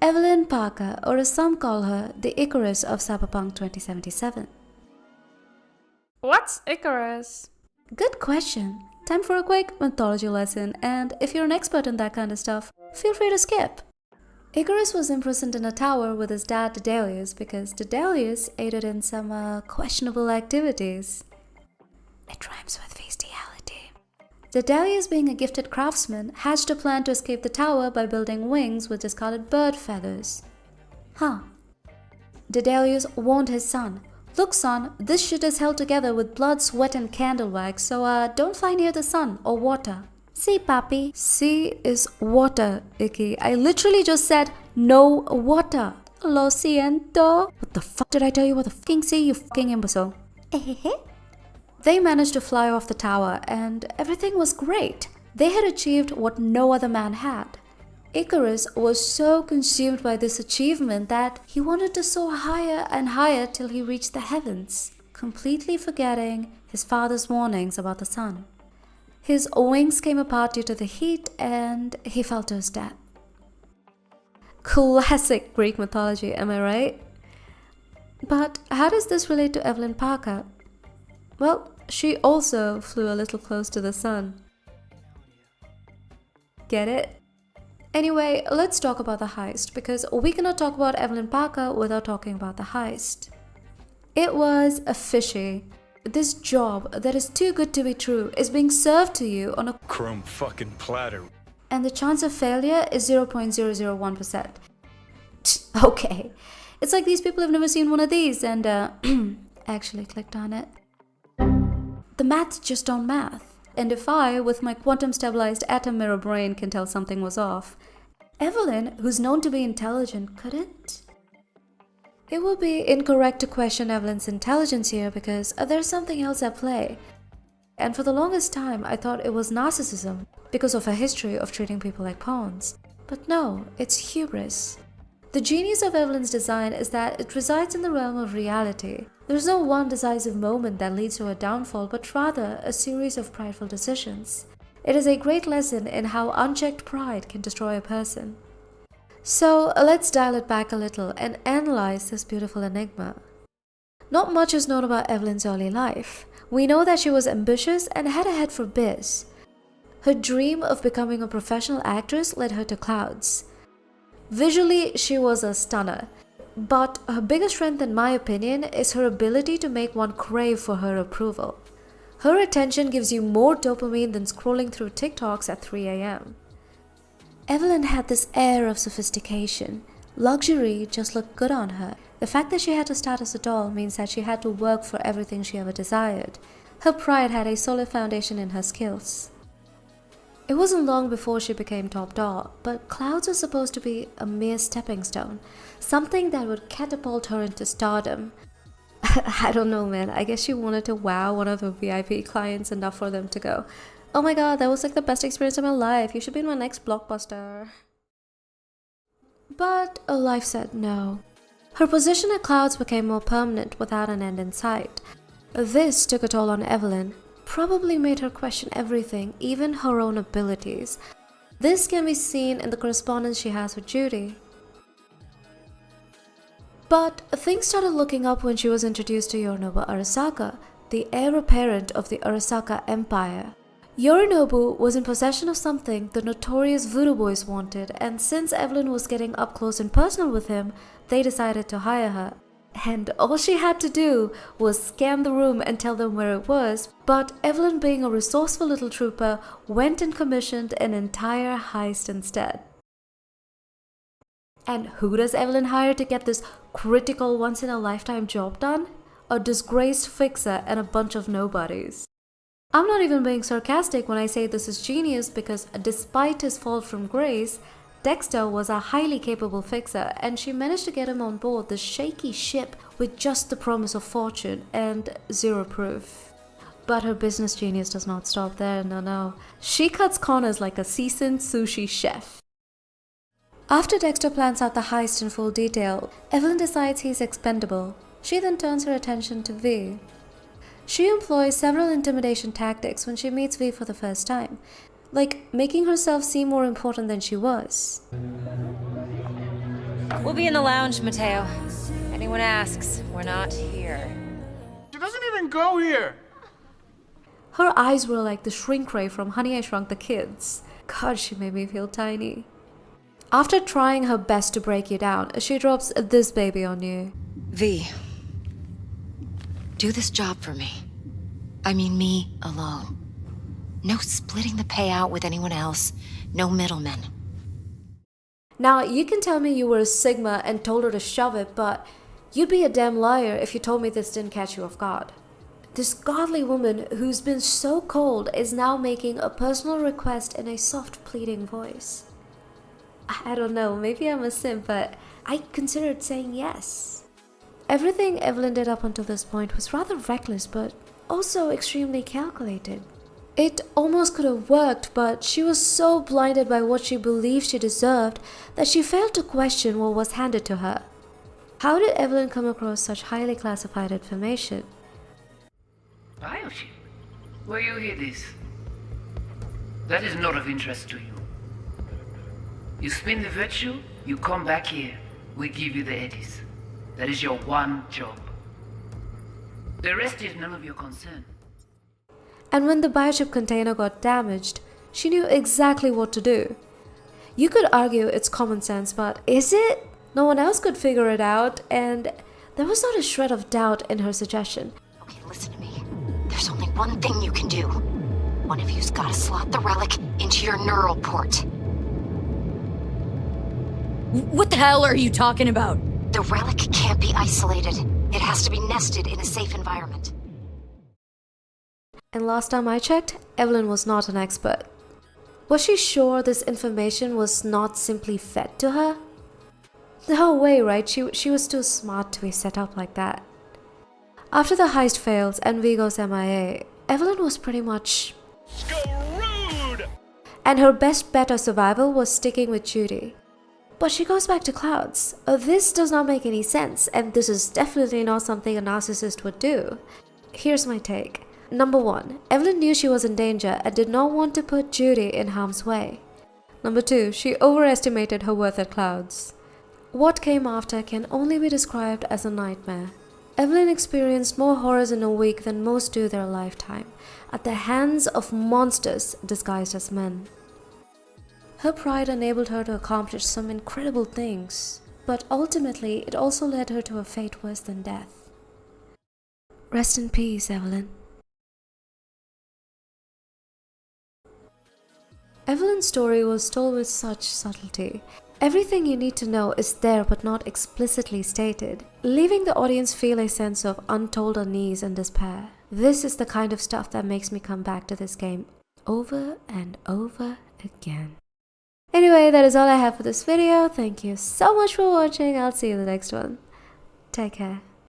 Evelyn Parker, or as some call her, the Icarus of Cyberpunk 2077. What's Icarus? Good question. Time for a quick mythology lesson, and if you're an expert in that kind of stuff, feel free to skip. Icarus was imprisoned in a tower with his dad Daedalus because Daedalus aided in some questionable activities. It rhymes with bestiality. Daedalus, being a gifted craftsman, hatched a plan to escape the tower by building wings with discarded bird feathers. Daedalus warned his son, "Look son, this shit is held together with blood, sweat and candle wax, so don't fly near the sun or water." See, papi. See is water, Icky. I literally just said no water. Lo siento. What the fuck did I tell you about the fucking sea, you fucking imbecile? They managed to fly off the tower and everything was great. They had achieved what no other man had. Icarus was so consumed by this achievement that he wanted to soar higher and higher till he reached the heavens, completely forgetting his father's warnings about the sun. His wings came apart due to the heat and he fell to his death. Classic Greek mythology, am I right? But how does this relate to Evelyn Parker? Well, she also flew a little close to the sun. Get it? Anyway, let's talk about the heist, because we cannot talk about Evelyn Parker without talking about the heist. It was a fishy. This job that is too good to be true is being served to you on a chrome fucking platter. And the chance of failure is 0.001%. Okay, it's like these people have never seen one of these and actually clicked on it. The maths just don't math. And if I, with my quantum stabilized atom mirror brain, can tell something was off, Evelyn, who's known to be intelligent, couldn't? It would be incorrect to question Evelyn's intelligence here because there's something else at play. And for the longest time, I thought it was narcissism because of her history of treating people like pawns. But no, it's hubris. The genius of Evelyn's design is that it resides in the realm of reality. There's no one decisive moment that leads to a downfall, but rather a series of prideful decisions. It is a great lesson in how unchecked pride can destroy a person. So let's dial it back a little and analyze this beautiful enigma. Not much is known about Evelyn's early life. We know that she was ambitious and had a head for biz. Her dream of becoming a professional actress led her to clouds. Visually, she was a stunner. But her biggest strength, in my opinion, is her ability to make one crave for her approval. Her attention gives you more dopamine than scrolling through TikToks at 3 a.m. Evelyn had this air of sophistication. Luxury just looked good on her. The fact that she had to start as a doll means that she had to work for everything she ever desired. Her pride had a solid foundation in her skills. It wasn't long before she became top doll, but clouds were supposed to be a mere stepping stone, something that would catapult her into stardom. I don't know, man. I guess she wanted to wow one of the VIP clients enough for them to go, "Oh my god, that was like the best experience of my life. You should be in my next blockbuster." But life said no. Her position at Clouds became more permanent without an end in sight. This took a toll on Evelyn. Probably made her question everything, even her own abilities. This can be seen in the correspondence she has with Judy. But things started looking up when she was introduced to Yorinobu Arasaka, the heir apparent of the Arasaka Empire. Yorinobu was in possession of something the notorious Voodoo Boys wanted, and since Evelyn was getting up close and personal with him, they decided to hire her. And all she had to do was scan the room and tell them where it was, but Evelyn, being a resourceful little trooper, went and commissioned an entire heist instead. And who does Evelyn hire to get this critical once-in-a-lifetime job done? A disgraced fixer and a bunch of nobodies. I'm not even being sarcastic when I say this is genius, because despite his fall from grace, Dexter was a highly capable fixer, and she managed to get him on board this shaky ship with just the promise of fortune and zero proof. But her business genius does not stop there, no. She cuts corners like a seasoned sushi chef. After Dexter plans out the heist in full detail, Evelyn decides he's expendable. She then turns her attention to V. She employs several intimidation tactics when she meets V for the first time, like making herself seem more important than she was. We'll be in the lounge, Mateo. Anyone asks, we're not here. She doesn't even go here. Her eyes were like the shrink ray from Honey, I Shrunk the Kids. God, she made me feel tiny. After trying her best to break you down, she drops this baby on you. V, do this job for me. I mean me alone. No splitting the payout with anyone else. No middlemen. Now, you can tell me you were a Sigma and told her to shove it, but you'd be a damn liar if you told me this didn't catch you off guard. This godly woman who's been so cold is now making a personal request in a soft, pleading voice. I don't know, maybe I'm a simp, but I considered saying yes. Everything Evelyn did up until this point was rather reckless, but also extremely calculated. It almost could have worked, but she was so blinded by what she believed she deserved that she failed to question what was handed to her. How did Evelyn come across such highly classified information? Biochip? Where you hear this? That is not of interest to you. You spin the virtue, you come back here, we give you the eddies. That is your one job. The rest is none of your concern. And when the biochip container got damaged, she knew exactly what to do. You could argue it's common sense, but is it? No one else could figure it out, and there was not a shred of doubt in her suggestion. Okay, listen to me. There's only one thing you can do. One of you's gotta slot the relic into your neural port. What the hell are you talking about? The relic can't be isolated. It has to be nested in a safe environment. And last time I checked, Evelyn was not an expert. Was she sure this information was not simply fed to her? No way, right? She was too smart to be set up like that. After the heist fails and V goes MIA, Evelyn was pretty much Screwed! and her best bet of survival was sticking with Judy. But she goes back to Clouds. This does not make any sense, and this is definitely not something a narcissist would do. Here's my take. Number 1, Evelyn knew she was in danger and did not want to put Judy in harm's way. Number 2, she overestimated her worth at Clouds. What came after can only be described as a nightmare. Evelyn experienced more horrors in a week than most do their lifetime, at the hands of monsters disguised as men. Her pride enabled her to accomplish some incredible things, but ultimately it also led her to a fate worse than death. Rest in peace, Evelyn. Evelyn's story was told with such subtlety. Everything you need to know is there but not explicitly stated, leaving the audience feel a sense of untold unease and despair. This is the kind of stuff that makes me come back to this game over and over again. Anyway, that is all I have for this video. Thank you so much for watching. I'll see you in the next one. Take care.